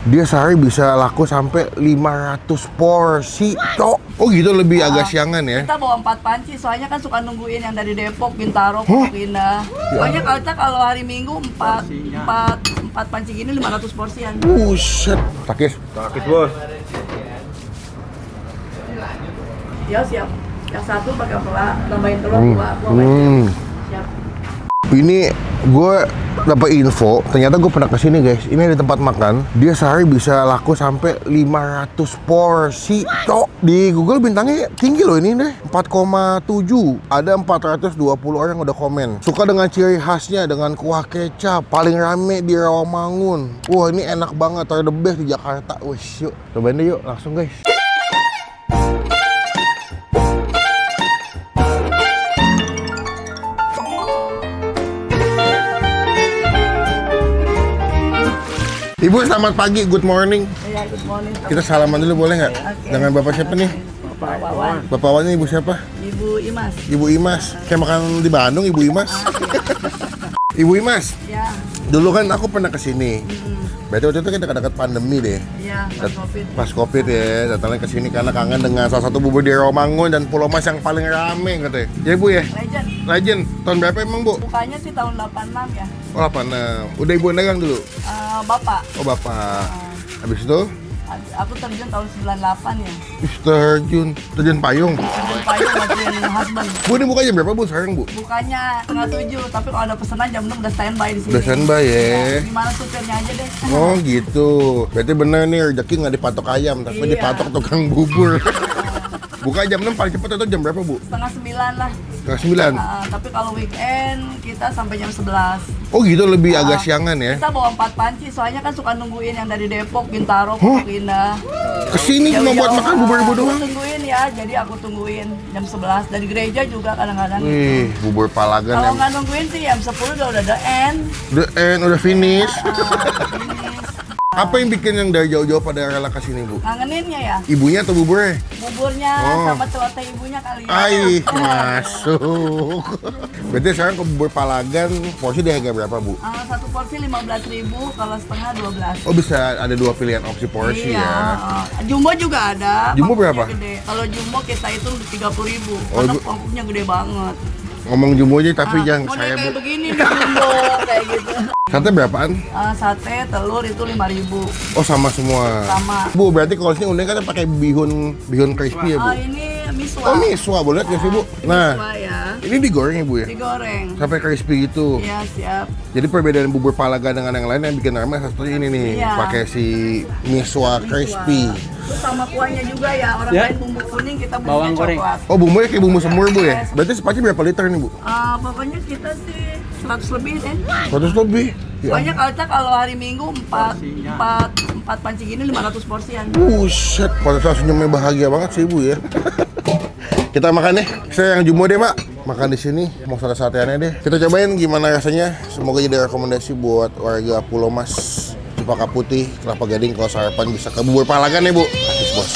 Dia sehari bisa laku sampai 500 porsi, Cok. Oh gitu, lebih agak siangan ya? Kita bawa 4 panci, soalnya kan suka nungguin yang dari Depok, Bintaro, Pondok Indah. Soalnya kalau hari Minggu 4 panci gini 500 porsian. Buset. Takis. Sakit bos. Ya siap. Yang satu pakai pelak, tambahin telur 2. Siap. Ini gue dapat info, ternyata gue pernah kesini guys. Ini ada tempat makan, dia sehari bisa laku sampai 500 porsi, Cok. Di Google bintangnya tinggi loh ini deh, 4,7. Ada 420 orang udah komen. Suka dengan ciri khasnya, dengan kuah kecap, paling rame di Rawamangun. Wah ini enak banget, the best di Jakarta. Wih, yuk cobain deh yuk, langsung guys. Ibu selamat pagi, good morning. Ya, good morning. Kita salaman dulu boleh nggak? Oke. Dengan bapak siapa nih? Bapak Wawan, Bapak Wawan, ibu siapa? Ibu Imas. Ibu Imas. Kayak makan di Bandung, Ibu Imas. Ibu Imas, Ya, dulu kan aku pernah kesini. Berarti waktu itu kita dekat pandemi deh. iya, pas Covid. Pas Covid ya, datangnya kesini karena kangen dengan salah satu bubur di Rawamangun dan Pulau Mas yang paling rame katanya. Ya Bu ya? Legend. Legend. Tahun berapa emang Bu? Bukanya sih tahun 86 ya. Oh 86. Udah Ibu dagang dulu? Bapak, Oh Bapak. Habis itu? aku terjun tahun 98 ya. Terjun payung. Terjun payung bantuin husband. Bu ini bukanya berapa Bu sekarang Bu? Bukanya setengah 7, tapi kalau ada pesanan jam 6 udah standby di sini. Udah standby ya. Gimana supirnya aja deh. Oh gitu. Berarti bener nih rezeki nggak dipatok ayam, tapi Iya. dipatok tukang bubur. Buka jam 6 paling cepat atau jam berapa Bu? Setengah 9 lah. Setengah 9. Tapi kalau weekend kita sampai jam 11. Oh gitu, lebih agak siangan ya? Kita bawa 4 panci, soalnya kan suka nungguin yang dari Depok, Bintaro, Pondok Indah. Kesini cuma buat makan bubur ibu doang? Aku tungguin ya, jadi aku tungguin jam 11. Dari gereja juga kadang-kadang. Wih, bubur palagan Kalau yang nggak nungguin sih jam 10 udah the end. the end, udah finish. Finish. Apa yang bikin yang dari jauh-jauh pada rela kesini Bu? Ngangeninnya ya, Ibunya atau buburnya? buburnya Oh. sama celoteh ibunya kali ya. Ai, masuk. Berarti sekarang ke bubur palagan, porsi di harga berapa Bu? Satu porsi 15.000, kalau setengah 12. Oh bisa ada dua pilihan opsi porsi Iya, ya? jumbo juga ada. Jumbo berapa? mangkuknya gede. Kalau jumbo kita itu 30.000, Oh, karena Bu. mangkuknya gede banget. Ngomong jumbo aja tapi yang Mau saya kayak Bu. begini nih jumbo kayak gitu. Sate berapaan? Sate telur itu 5.000 Oh sama semua. sama. Bu, berarti kalau sini unik kan pakai bihun crispy ya Bu? Ini miswa. Oh miswa, boleh lihat nggak sih Bu? Nah, Miswa ya, ini digoreng ya Bu ya? digoreng. Sampai crispy gitu. Iya siap. Jadi perbedaan bubur palagan dengan yang lain yang bikin ramai satu ini nih, Iya. pakai si miswa crispy. Terus sama kuahnya juga ya. Orang Ya. lain bumbu kuning, kita Bawang bumbu goreng. coklat. Oh bumbunya kayak bumbu semur Bu ya? Berarti sepaci berapa liter nih Bu? Pokoknya kita sih 100 lebih deh. 100 lebih. Ya. Soalnya kalau hari Minggu 4 panci gini 500 porsian. Buset, pada saat senyumnya bahagia banget sih Bu ya. Kita makan deh. Saya yang jumbo deh Pak. Makan di sini, mau sate-sateannya deh. Kita cobain gimana rasanya. Semoga jadi rekomendasi buat warga Pulau Mas, Cempaka Putih, Kelapa Gading. Kalau sarapan bisa ke bubur palagan ya Bu. Habis bos.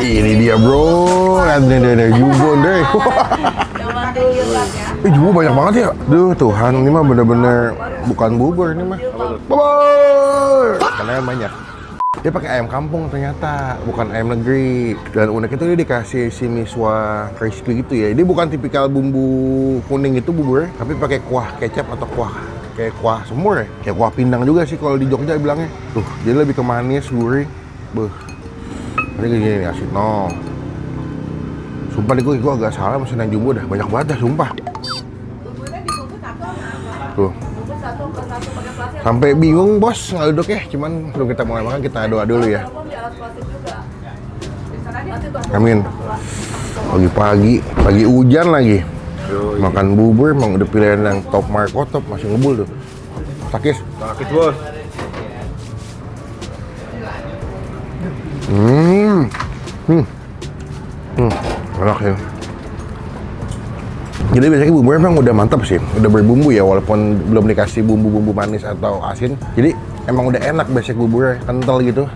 Ini dia bro, lihat nih jumbo deh. Coba digilat ya. Jumbo banyak banget ya. Duh Tuhan, ini mah bener-bener bukan bubur ini mah. Bubur. Karena banyak. Dia pakai ayam kampung ternyata, bukan ayam negeri. Dan unik itu dia dikasih si miswa crispy gitu ya. Ini bukan tipikal bumbu kuning itu bubur, tapi pakai kuah kecap atau kayak kuah semur ya. Kayak kuah pindang juga sih kalau di Jogja bilangnya. Tuh, jadi lebih ke manis, gurih. Beuh. Ini gini nih asin, no. Sumpah nih gue agak salah mesin yang jumbo dah, banyak banget dah, sumpah. Tuh. Sampai bingung bos ngaduk ya, cuman sebelum kita mulai makan kita doa dulu ya. Amin. Pagi-pagi, pagi hujan lagi. Makan bubur emang udah pilihan yang top markotop, masih ngebul tuh. Takis. Sakit bos. Enak ya. Jadi biasanya bumbunya emang udah mantap sih, udah berbumbu ya, walaupun belum dikasih bumbu-bumbu manis atau asin. Jadi emang udah enak basic buburnya, kental gitu.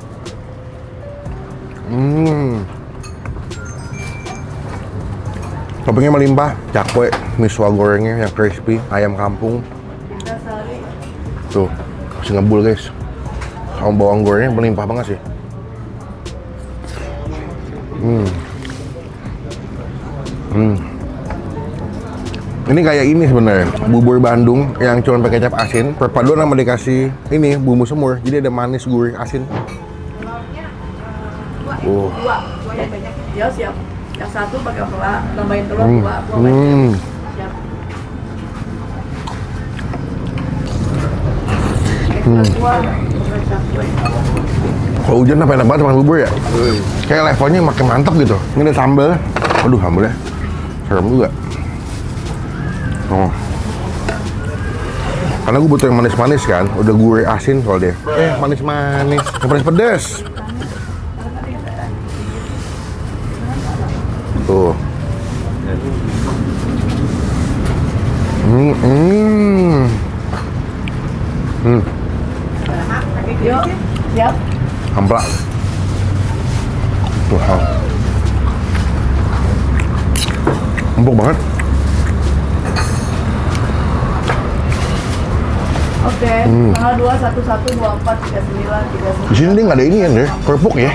Toppingnya melimpah, cakwe, miswa gorengnya yang crispy, ayam kampung. Tuh, masih ngebul guys. Sama bawang gorengnya melimpah banget sih. Ini kayak ini sebenarnya, bubur Bandung yang cuma pakai kecap asin, perpaduan sama dikasih ini bumbu semur, jadi ada manis, gurih, asin. Dua yang banyak. Ya siap. Yang satu pakai pelak, tambahin telur dua. Siap. Kalau hujan apa enak banget makan bubur ya? Kayak levelnya makin mantap gitu. Ini ada sambal. Aduh, sambalnya serem juga. Oh. Karena gue butuh yang manis-manis kan, udah gurih asin soalnya. Manis-manis, yang pedes-pedes. Tuh. Yuk, siap. Ampla. Tuh, empuk banget. Oke, tanggal 2, 11, 24, 39, 39. Di sini dia nggak ada ini kan deh, kerupuk ya.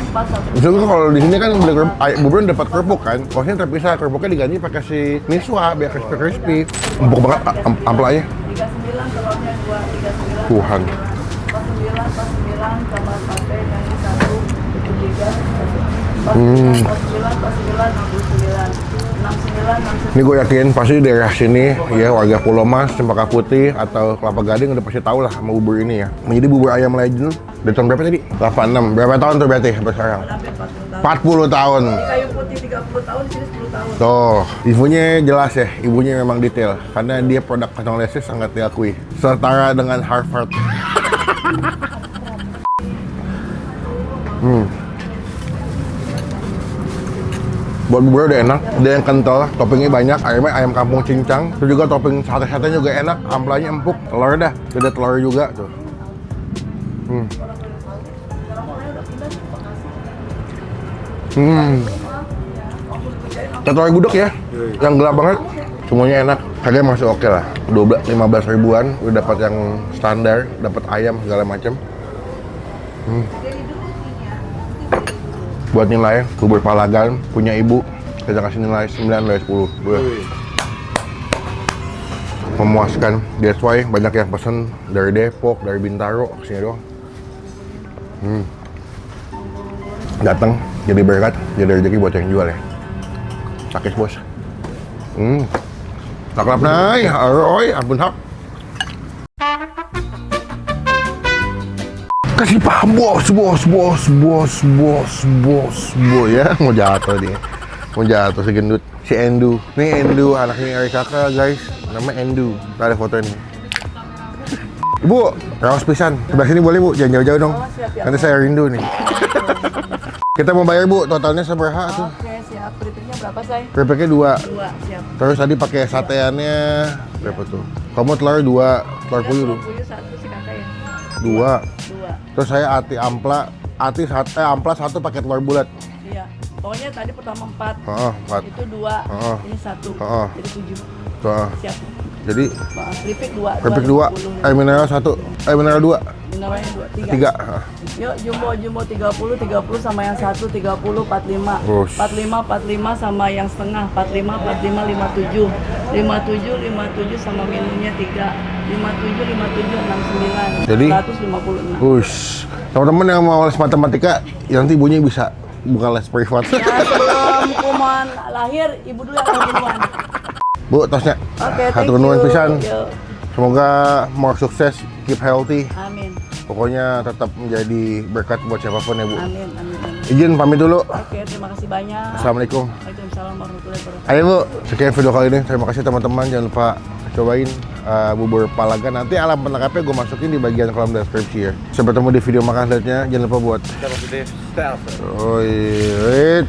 Misalnya kalau di sini kan beli bubur dapat kerupuk kan, kalau sini terpisah, kerupuknya diganti pakai si miswa biar crispy. Empuk banget amplanya. 39, telurnya 2, 39. Tuhan. 49 sama sate yang ini 1, itu 3. 49, 69. Ini gue yakin pasti di daerah sini ya, warga Pulau Mas, Cempaka Putih atau Kelapa Gading udah pasti tahu lah sama bubur ini ya. Menjadi bubur ayam legend dari tahun berapa tadi? 86. Berapa tahun tuh berarti sampai sekarang? 40 tahun. Di Kayu Putih 30 tahun, di sini 10 tahun. Tuh, ibunya jelas ya, ibunya memang detail karena dia produk kantong lesis sangat diakui. Setara dengan Harvard. Buat bubur udah enak, dia yang kental, toppingnya banyak, ayam kampung cincang, terus juga topping sate-satenya juga enak, amplanya empuk, telur dah, ada telur juga tuh. Telur gudeg ya, yang gelap banget, semuanya enak, harganya masih oke lah, 15 ribuan, udah dapat yang standar, dapat ayam segala macam. Buat nilai, bubur Palagan punya ibu, kita kasih nilai 9 dari 10. Memuaskan, that's why banyak yang pesen dari Depok, dari Bintaro, kesini doang. Datang, jadi berkat, jadi rezeki buat yang jual ya. Sakit bos. Taklap nai, aroy, ampun hap. Kasih paham bos ya, mau jatuh dia, mau jatuh si gendut, si Endu. Nih Endu, anaknya Eri Kakak guys, namanya Endu. Ada foto ini. Ibu, raos pisan, sebelah sini boleh bu, jangan jauh-jauh dong. Nanti saya rindu nih. Kita mau bayar bu, totalnya seberapa tuh? Oke, siap. Keripiknya berapa say? Keripiknya 2. 2, siap. Terus tadi pakai sateannya berapa tuh? Kamu telur 2, telur puyuh lu? Puyuh 1 si kakak ya. 2. 2. Terus saya ampla 1 pakai telur bulat. Iya. Pokoknya tadi pertama 4. 4. Itu 2. Ini 1. Jadi 7. Siap. Jadi keripik 2. keripik 2, air mineral 1, air mineral 2. Mineralnya 2, 3. Yuk, jumbo 30 sama yang 1 30 45. 45 sama yang setengah 45 57. 57 sama minumnya 3. 57 69. Jadi 156. Teman-teman yang mau les matematika, nanti ibunya bisa buka les privat. Ya, sebelum kuman lahir, ibu dulu yang duluan. Bu, tosnya. Oke, Hatur nuhun pisan. Yuk. Semoga more sukses, keep healthy. Amin. Pokoknya tetap menjadi berkat buat siapapun ya Bu. Amin. Izin pamit dulu. Oke, terima kasih banyak. Assalamualaikum. Waalaikumsalam warahmatullahi wabarakatuh. Ayo Bu, sekian video kali ini. Terima kasih teman-teman. Jangan lupa cobain bubur Palagan. Nanti alamat lengkapnya gue masukin di bagian kolom deskripsi ya. Sampai ketemu di video makan selanjutnya. Jangan lupa buat. Oh iya.